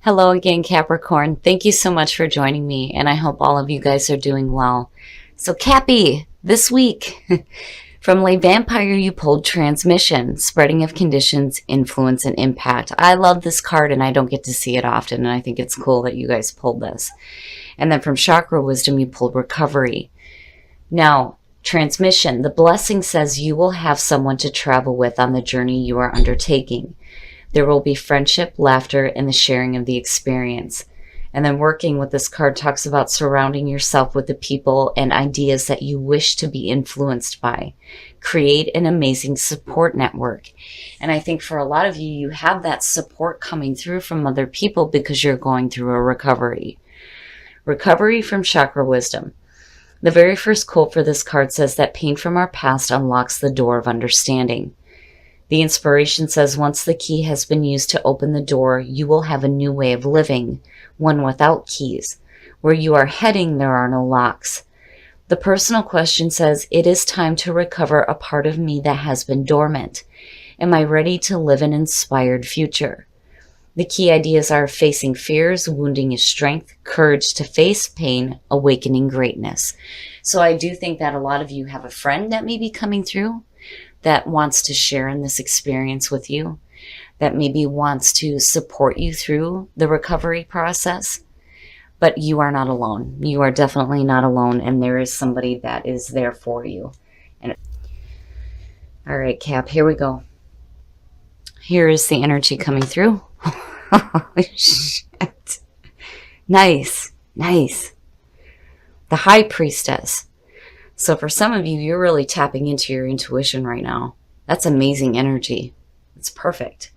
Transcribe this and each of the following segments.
Hello again, Capricorn. Thank you so much for joining me, and I hope all of you guys are doing well. So, Cappy, this week, from Lay Vampire, you pulled Transmission, Spreading of Conditions, Influence, and Impact. I love this card, and I don't get to see it often, and I think it's cool that you guys pulled this. And then from Chakra Wisdom, you pulled Recovery. Now, Transmission, the blessing says you will have someone to travel with on the journey you are undertaking. There will be friendship, laughter, and the sharing of the experience. And then working with this card talks about surrounding yourself with the people and ideas that you wish to be influenced by. Create an amazing support network. And I think for a lot of you, you have that support coming through from other people because you're going through a recovery. Recovery from Chakra Wisdom. The very first quote for this card says that pain from our past unlocks the door of understanding. The inspiration says once the key has been used to open the door, you will have a new way of living, one without keys. Where you are heading, there are no locks. The personal question says, it is time to recover a part of me that has been dormant. Am I ready to live an inspired future? The key ideas are facing fears, wounding is strength, courage to face pain, awakening greatness. So I do think that a lot of you have a friend that may be coming through that wants to share in this experience with you, that maybe wants to support you through the recovery process. But you are not alone. You are definitely not alone, and there is somebody that is there for you. And all right, Cap, here we go. Here is the energy coming through. Oh, shit. Nice, nice. The High Priestess. So for some of you, you're really tapping into your intuition right now. That's amazing energy. It's perfect.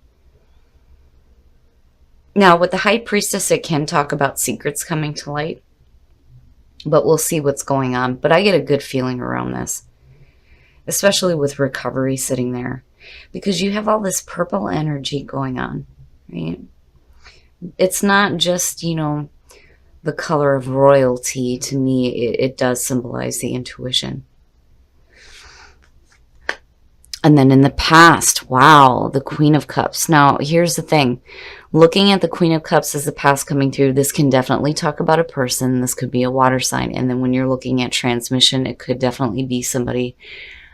Now, with the High Priestess, it can talk about secrets coming to light. But we'll see what's going on. But I get a good feeling around this. Especially with recovery sitting there. Because you have all this purple energy going on. Right? It's not just, the color of royalty. To me, it does symbolize the intuition. And then in the past, wow, the Queen of Cups. Now, here's the thing. Looking at the Queen of Cups as the past coming through, this can definitely talk about a person. This could be a water sign. And then when you're looking at transmission, it could definitely be somebody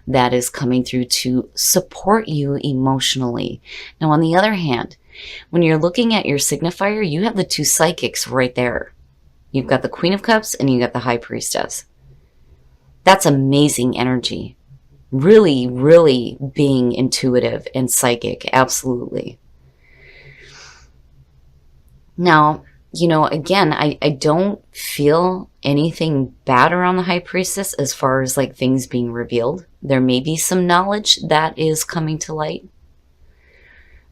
that is coming through to support you emotionally. Now, on the other hand, when you're looking at your signifier, you have the two psychics right there. You've got the Queen of Cups and you got the High Priestess. That's amazing energy. Really, really being intuitive and psychic. Absolutely. Now, again, I don't feel anything bad around the High Priestess as far as like things being revealed. There may be some knowledge that is coming to light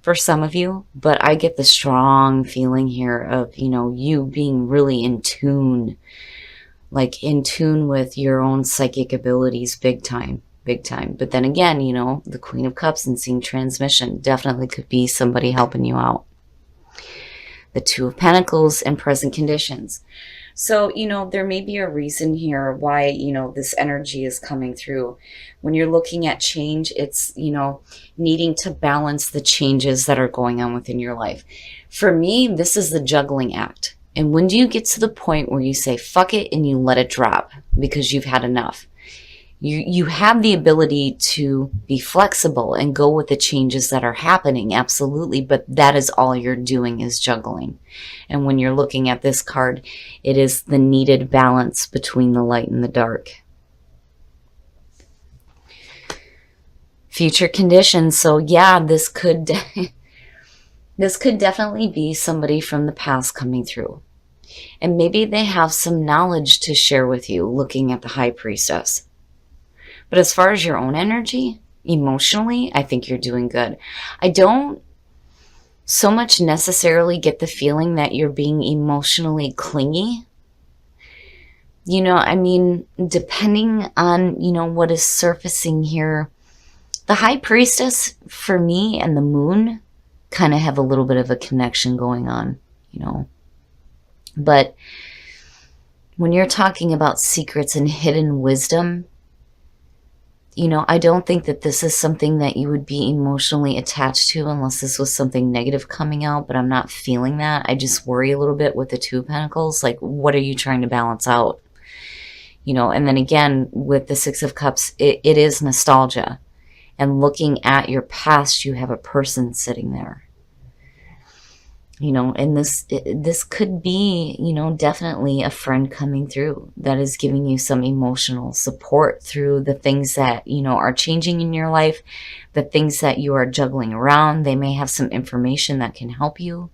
for some of you, but I get the strong feeling here of, you being really in tune, like in tune with your own psychic abilities, big time, big time. But then again, the Queen of Cups and seeing transmission definitely could be somebody helping you out. The Two of Pentacles and present conditions. So, there may be a reason here why, this energy is coming through. When you're looking at change, it's, needing to balance the changes that are going on within your life. For me, this is the juggling act. And when do you get to the point where you say, fuck it, and you let it drop because you've had enough? You have the ability to be flexible and go with the changes that are happening, absolutely, but that is all you're doing is juggling. And when you're looking at this card, it is the needed balance between the light and the dark. Future conditions. So yeah, this could definitely be somebody from the past coming through. And maybe they have some knowledge to share with you looking at the High Priestess. But as far as your own energy, emotionally, I think you're doing good. I don't so much necessarily get the feeling that you're being emotionally clingy. Depending on, what is surfacing here, the High Priestess, for me, and the Moon kind of have a little bit of a connection going on, But when you're talking about secrets and hidden wisdom, You know, I don't think that this is something that you would be emotionally attached to unless this was something negative coming out, but I'm not feeling that. I just worry a little bit with the Two of Pentacles. Like, what are you trying to balance out? You know, and then again, with the Six of Cups, it is nostalgia. And looking at your past, you have a person sitting there. You know, and this could be, you know, definitely a friend coming through that is giving you some emotional support through the things that, you know, are changing in your life, the things that you are juggling around. They may have some information that can help you.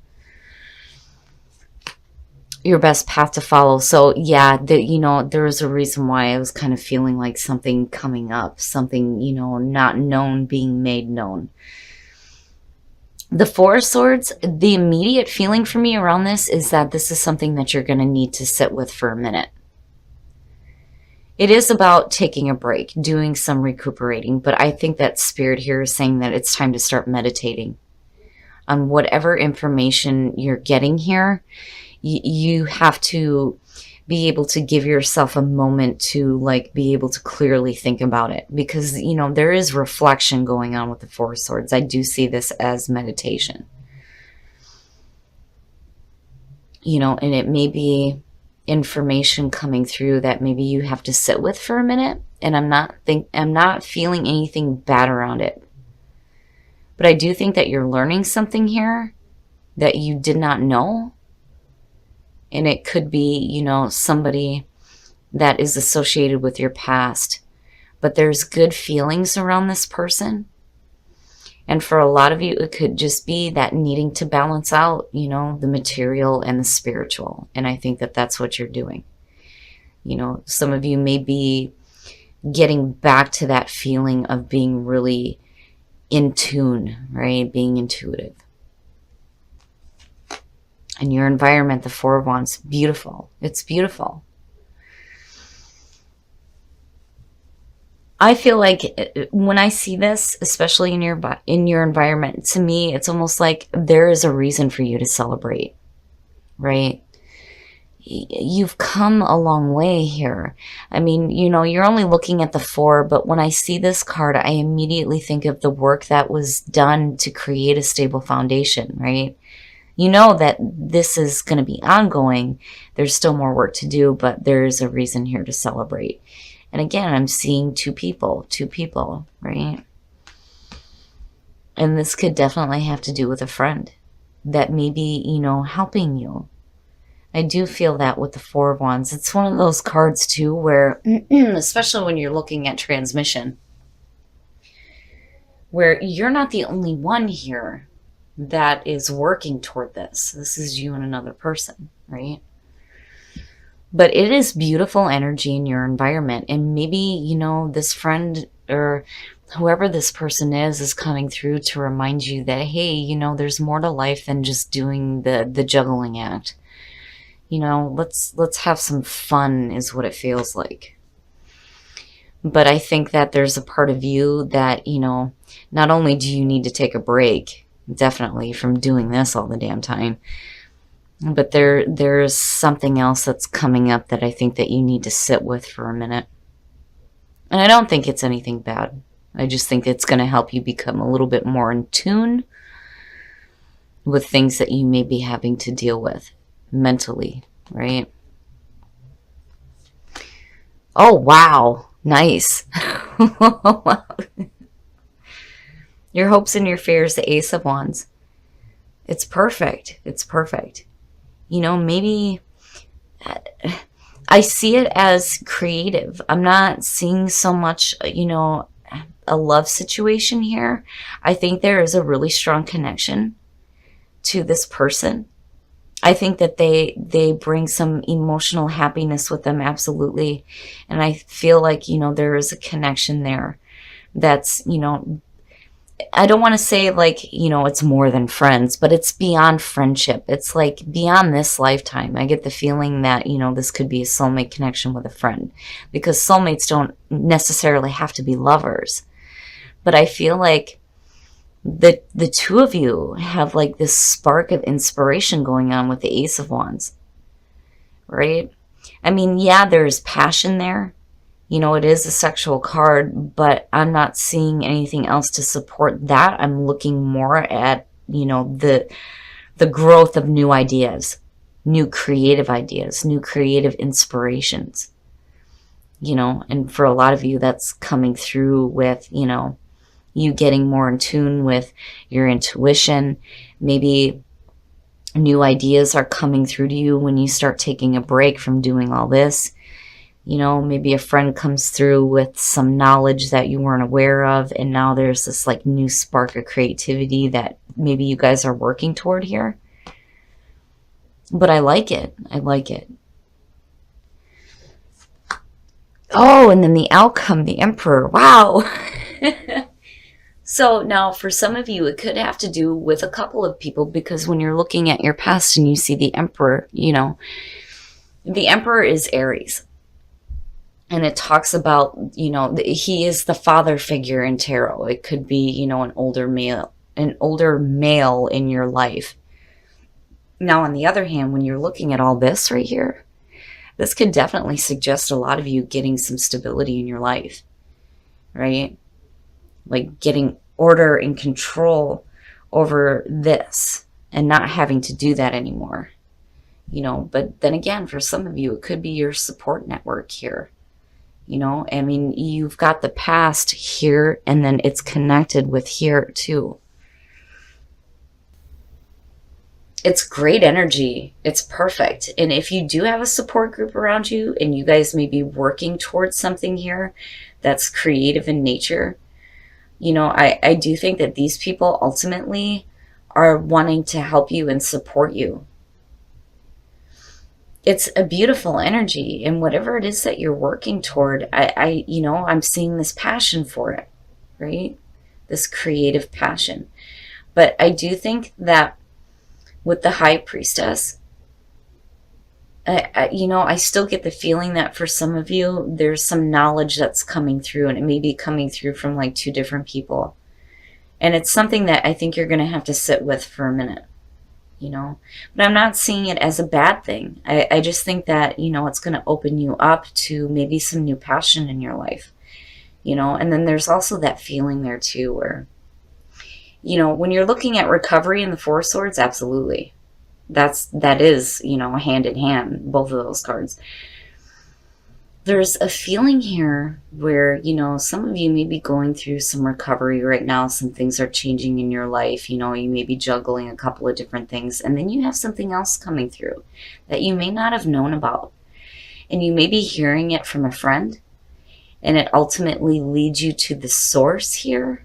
Your best path to follow. So yeah, you know, there was a reason why I was kind of feeling like something coming up, something, you know, not known being made known. The Four of Swords, the immediate feeling for me around this is that this is something that you're going to need to sit with for a minute. It is about taking a break, doing some recuperating, but I think that Spirit here is saying that it's time to start meditating on whatever information you're getting here. You have to be able to give yourself a moment to like be able to clearly think about it, because you know there is reflection going on with the Four of Swords. I do see this as meditation, you know, and it may be information coming through that maybe you have to sit with for a minute, and I'm not feeling anything bad around it, but I do think that you're learning something here that you did not know. And it could be, you know, somebody that is associated with your past. But there's good feelings around this person. And for a lot of you, it could just be that needing to balance out, you know, the material and the spiritual. And I think that that's what you're doing. You know, some of you may be getting back to that feeling of being really in tune, right? Being intuitive. And your environment, the Four of Wands, beautiful. It's beautiful. I feel like when I see this, especially in your environment, to me, it's almost like there is a reason for you to celebrate, right? You've come a long way here. I mean, you know, you're only looking at the Four, but when I see this card, I immediately think of the work that was done to create a stable foundation, right? You know that this is going to be ongoing. There's still more work to do, but there's a reason here to celebrate. And again, I'm seeing two people, right? And this could definitely have to do with a friend that may be, you know, helping you. I do feel that with the Four of Wands. It's one of those cards too where, especially when you're looking at transmission, where you're not the only one here that is working toward this. This is you and another person, right? But it is beautiful energy in your environment. And maybe, you know, this friend or whoever this person is coming through to remind you that, hey, you know, there's more to life than just doing the juggling act. You know, let's have some fun is what it feels like. But I think that there's a part of you that, you know, not only do you need to take a break, definitely, from doing this all the damn time, but there's something else that's coming up that I think that you need to sit with for a minute. And I don't think it's anything bad. I just think it's going to help you become a little bit more in tune with things that you may be having to deal with mentally, right? Oh, wow. Nice. Wow. Your hopes and your fears, the Ace of Wands. It's perfect. It's perfect. You know, maybe I see it as creative. I'm not seeing so much, you know, a love situation here. I think there is a really strong connection to this person. I think that they bring some emotional happiness with them, absolutely. And I feel like, you know, there is a connection there that's, you know, I don't want to say like, you know, it's more than friends, but it's beyond friendship. It's like beyond this lifetime. I get the feeling that, you know, this could be a soulmate connection with a friend, because soulmates don't necessarily have to be lovers. But I feel like the two of you have like this spark of inspiration going on with the Ace of Wands, right? I mean, yeah, there's passion there. It is a sexual card, but I'm not seeing anything else to support that. I'm looking more at, the growth of new ideas, new creative inspirations, and for a lot of you, that's coming through with, you getting more in tune with your intuition. Maybe new ideas are coming through to you when you start taking a break from doing all this. Maybe a friend comes through with some knowledge that you weren't aware of, and now there's this like new spark of creativity that maybe you guys are working toward here. But I like it. I like it. Oh, and then the outcome, the Emperor. Wow. So now for some of you, it could have to do with a couple of people, because when you're looking at your past and you see the Emperor, the Emperor is Aries. And it talks about, he is the father figure in tarot. It could be, an older male in your life. Now, on the other hand, when you're looking at all this right here, this could definitely suggest a lot of you getting some stability in your life, right? Like getting order and control over this and not having to do that anymore, But then again, for some of you, it could be your support network here. You've got the past here, and then it's connected with here too. It's great energy. It's perfect. And if you do have a support group around you and you guys may be working towards something here that's creative in nature, I do think that these people ultimately are wanting to help you and support you. It's a beautiful energy, and whatever it is that you're working toward, I'm seeing this passion for it, right? This creative passion. But I do think that with the High Priestess, I still get the feeling that for some of you, there's some knowledge that's coming through, and it may be coming through from like two different people. And it's something that I think you're going to have to sit with for a minute, But I'm not seeing it as a bad thing. I just think that, it's going to open you up to maybe some new passion in your life, And then there's also that feeling there too where, when you're looking at recovery in the Four of Swords, absolutely. That is, hand in hand, both of those cards. There's a feeling here where, some of you may be going through some recovery right now. Some things are changing in your life. You may be juggling a couple of different things. And then you have something else coming through that you may not have known about. And you may be hearing it from a friend. And it ultimately leads you to the source here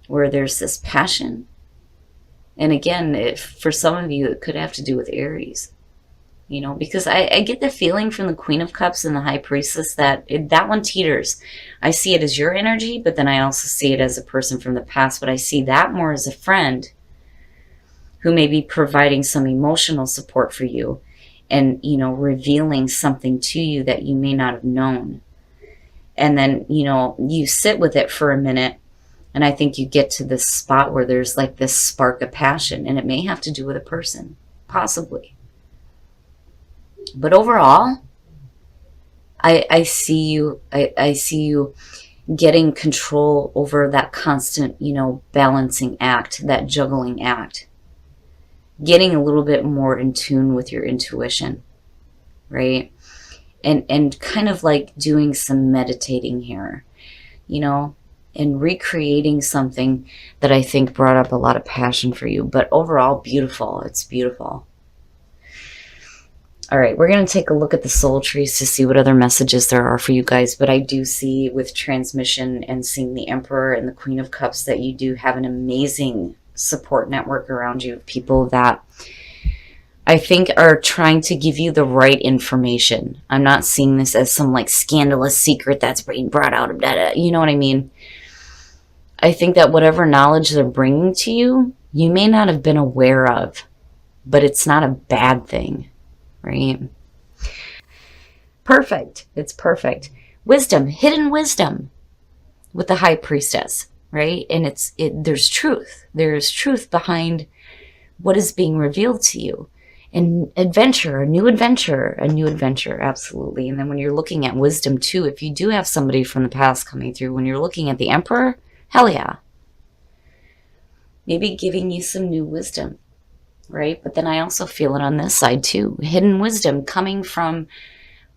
where there's this passion. And again, for some of you, it could have to do with Aries. Because I get the feeling from the Queen of Cups and the High Priestess that that one teeters. I see it as your energy, but then I also see it as a person from the past. But I see that more as a friend who may be providing some emotional support for you and, revealing something to you that you may not have known. And then, you sit with it for a minute, and I think you get to this spot where there's like this spark of passion, and it may have to do with a person, possibly. But overall, I see you. I see you getting control over that constant, balancing act, that juggling act. Getting a little bit more in tune with your intuition, right? And kind of like doing some meditating here, and recreating something that I think brought up a lot of passion for you. But overall, beautiful. It's beautiful. All right, we're going to take a look at the soul trees to see what other messages there are for you guys. But I do see with transmission and seeing the Emperor and the Queen of Cups that you do have an amazing support network around you of people that I think are trying to give you the right information. I'm not seeing this as some like scandalous secret that's being brought out of data. You know what I mean? I think that whatever knowledge they're bringing to you, you may not have been aware of, but it's not a bad thing. Right? Perfect. It's perfect. Wisdom, hidden wisdom with the High Priestess, right? And there's truth. There's truth behind what is being revealed to you. And adventure, a new adventure, a new adventure, absolutely. And then when you're looking at wisdom too, if you do have somebody from the past coming through, when you're looking at the Emperor, hell yeah. Maybe giving you some new wisdom, right? But then I also feel it on this side too. Hidden wisdom coming from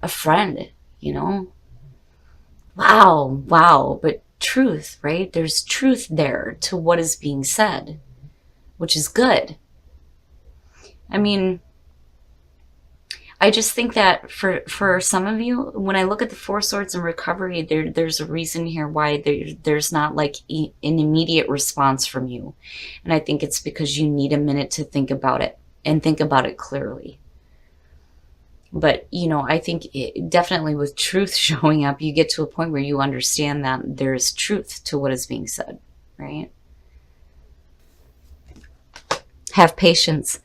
a friend, you know? Wow, wow. But truth, right? There's truth there to what is being said, which is good. I mean, I just think that for some of you, when I look at the Four Swords and recovery, there's a reason here why there's not like an immediate response from you. And I think it's because you need a minute to think about it and think about it clearly. But, you know, I think definitely with truth showing up, you get to a point where you understand that there's truth to what is being said, right? Have patience.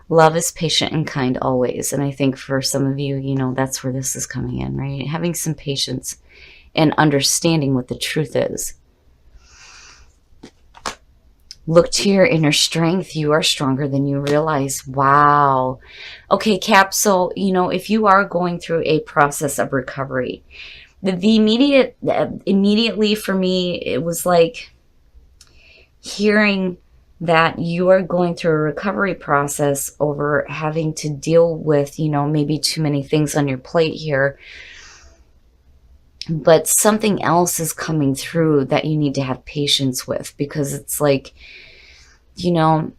Love is patient and kind always. And I think for some of you, you know, that's where this is coming in, right? Having some patience and understanding what the truth is. Look to your inner strength. You are stronger than you realize. Wow. Okay, Cap. So, you know, if you are going through a process of recovery, the immediately for me, it was like hearing that you are going through a recovery process over having to deal with, you know, maybe too many things on your plate here. But something else is coming through that you need to have patience with, because it's like, you know,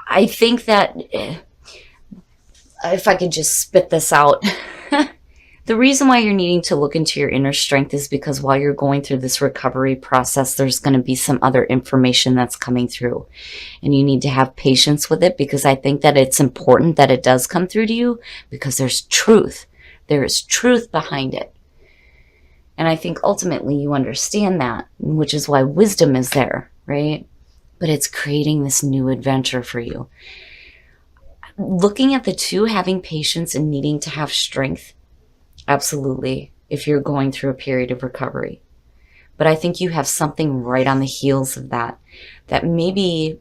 I think that if I could just spit this out, the reason why you're needing to look into your inner strength is because while you're going through this recovery process, there's going to be some other information that's coming through. And you need to have patience with it, because I think that it's important that it does come through to you, because there's truth. There is truth behind it. And I think ultimately you understand that, which is why wisdom is there, right? But it's creating this new adventure for you. Looking at the two, having patience and needing to have strength, absolutely, if you're going through a period of recovery. But I think you have something right on the heels of that, that may be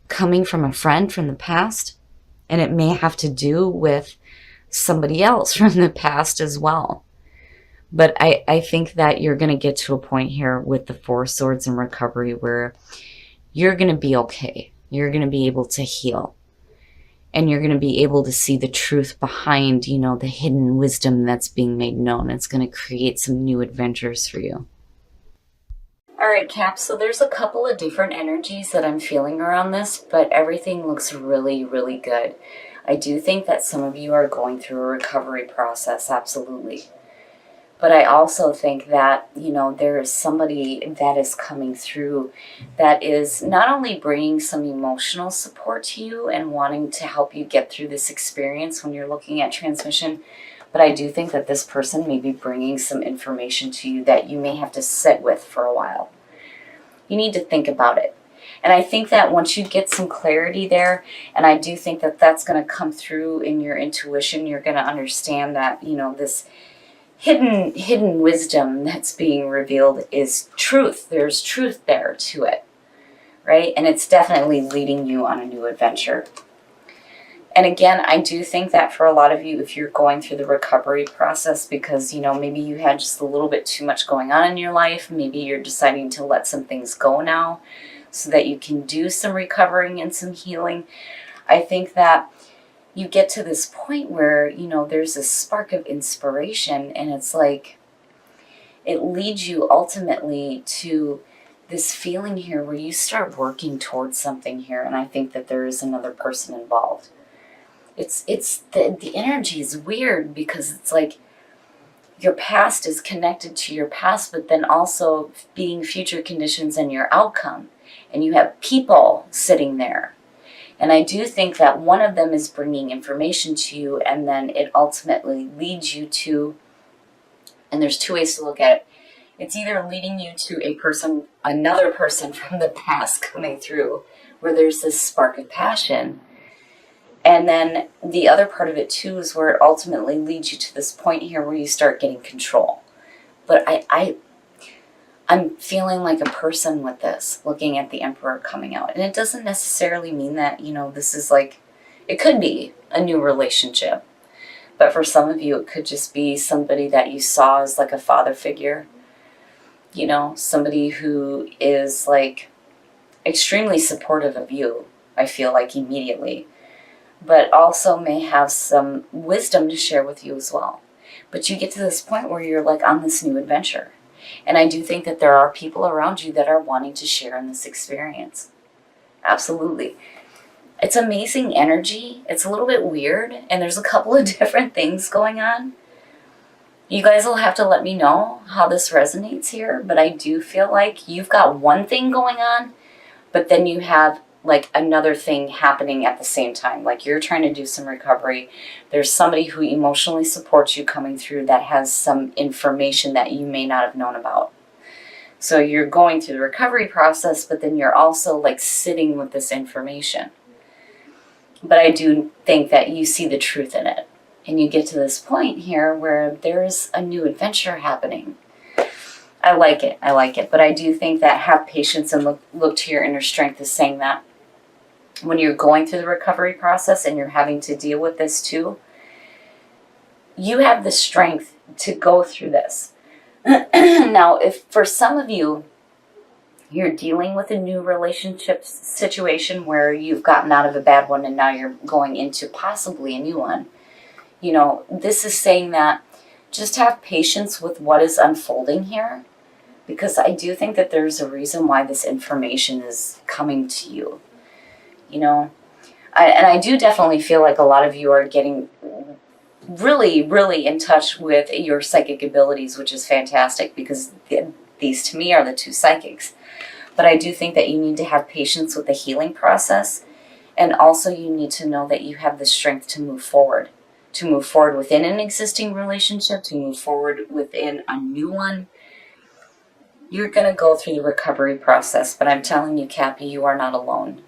coming from a friend from the past, and it may have to do with somebody else from the past as well. But I think that you're going to get to a point here with the Four Swords and recovery where you're going to be okay. You're going to be able to heal. And you're going to be able to see the truth behind, you know, the hidden wisdom that's being made known. It's going to create some new adventures for you. All right, Cap, so there's a couple of different energies that I'm feeling around this, but everything looks really, really good. I do think that some of you are going through a recovery process, absolutely. But I also think that, you know, there is somebody that is coming through that is not only bringing some emotional support to you and wanting to help you get through this experience when you're looking at transmission, but I do think that this person may be bringing some information to you that you may have to sit with for a while. You need to think about it. And I think that once you get some clarity there, and I do think that that's going to come through in your intuition, you're going to understand that, you know, this hidden wisdom that's being revealed is truth. There's truth there to it, right? And it's definitely leading you on a new adventure. And again, I do think that for a lot of you, if you're going through the recovery process because, you know, maybe you had just a little bit too much going on in your life, maybe you're deciding to let some things go now so that you can do some recovering and some healing. I think that you get to this point where, you know, there's a spark of inspiration, and it's like it leads you ultimately to this feeling here where you start working towards something here, and I think that there is another person involved. It's the energy is weird because it's like your past is connected to your past, but then also being future conditions and your outcome, and you have people sitting there. And I do think that one of them is bringing information to you, and then it ultimately leads you to, and there's two ways to look at it. It's either leading you to a person, another person from the past coming through, where there's this spark of passion. And then the other part of it too is where it ultimately leads you to this point here where you start getting control. But I'm feeling like a person with this, looking at the Emperor coming out. And it doesn't necessarily mean that, you know, this is like It could be a new relationship, but for some of you, it could just be somebody that you saw as like a father figure, you know, somebody who is like extremely supportive of you, I feel like immediately, but also may have some wisdom to share with you as well. But you get to this point where you're like on this new adventure. And I do think that there are people around you that are wanting to share in this experience. Absolutely. It's amazing energy. It's a little bit weird, and there's a couple of different things going on. You guys will have to let me know how this resonates here, but I do feel like you've got one thing going on, but then you have like another thing happening at the same time. Like you're trying to do some recovery. There's somebody who emotionally supports you coming through that has some information that you may not have known about. So you're going through the recovery process, but then you're also like sitting with this information. But I do think that you see the truth in it. And you get to this point here where there's a new adventure happening. I like it. I like it. But I do think that have patience and look to your inner strength is saying that when you're going through the recovery process and you're having to deal with this too, you have the strength to go through this. Now, if for some of you, you're dealing with a new relationship situation where you've gotten out of a bad one and now you're going into possibly a new one, you know, this is saying that just have patience with what is unfolding here, because I do think that there's a reason why this information is coming to you. You know, I do definitely feel like a lot of you are getting really, really in touch with your psychic abilities, which is fantastic because these to me are the two psychics. But I do think that you need to have patience with the healing process, and also you need to know that you have the strength to move forward within an existing relationship, to move forward within a new one. You're going to go through the recovery process, but I'm telling you, Cappy, you are not alone.